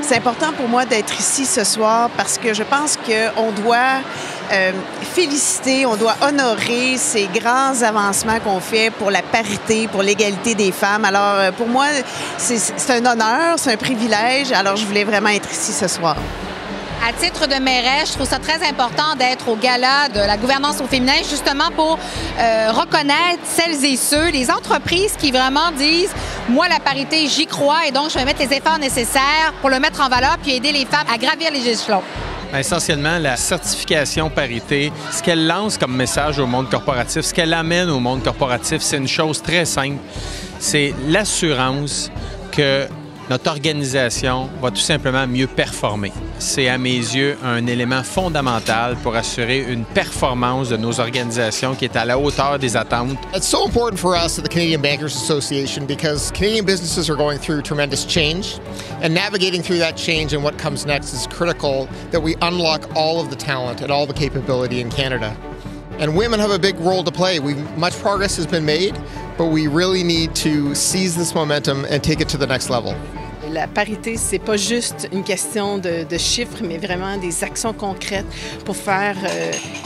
C'est important pour moi d'être ici ce soir parce que je pense qu'on doit féliciter, on doit honorer ces grands avancements qu'on fait pour la parité, pour l'égalité des femmes. Alors, pour moi, c'est un honneur, c'est un privilège. Alors, je voulais vraiment être ici ce soir. À titre de mairesse, je trouve ça très important d'être au gala de la gouvernance au féminin, justement pour reconnaître celles et ceux, les entreprises qui vraiment disent « Moi, la parité, j'y crois et donc je vais mettre les efforts nécessaires pour le mettre en valeur puis aider les femmes à gravir les échelons. » Essentiellement, la certification parité, ce qu'elle lance comme message au monde corporatif, ce qu'elle amène au monde corporatif, c'est une chose très simple. C'est l'assurance que notre organisation va tout simplement mieux performer. C'est à mes yeux un élément fondamental pour assurer une performance de nos organisations qui est à la hauteur des attentes. It's so important for us at the Canadian Bankers Association because Canadian businesses are going through tremendous change, and navigating through that change and what comes next is critical that we unlock all of the talent and all the capability in Canada. And women have a big role to play. Much progress has been made, but we really need to seize this momentum and take it to the next level. La parité, c'est pas juste une question de chiffres, mais vraiment des actions concrètes pour faire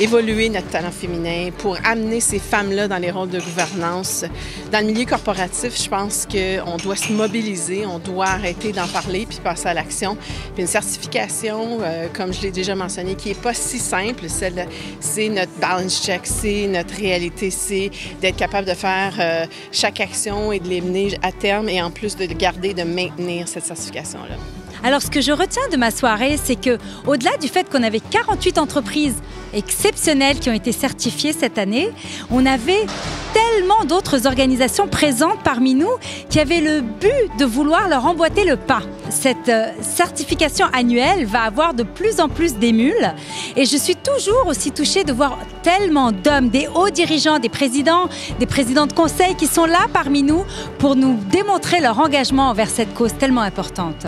évoluer notre talent féminin, pour amener ces femmes-là dans les rôles de gouvernance. Dans le milieu corporatif, je pense qu'on doit se mobiliser, on doit arrêter d'en parler puis passer à l'action. Puis une certification, comme je l'ai déjà mentionné, qui n'est pas si simple, c'est notre balance check, c'est notre réalité, c'est d'être capable de faire chaque action et de les mener à terme et en plus de garder, de maintenir cette certification-là. Alors, ce que je retiens de ma soirée, c'est que, au-delà du fait qu'on avait 48 entreprises exceptionnelles qui ont été certifiées cette année, on avait tellement d'autres organisations présentes parmi nous qui avaient le but de vouloir leur emboîter le pas. Cette certification annuelle va avoir de plus en plus d'émules et je suis toujours aussi touchée de voir tellement d'hommes, des hauts dirigeants, des présidents de conseil qui sont là parmi nous pour nous démontrer leur engagement envers cette cause tellement importante.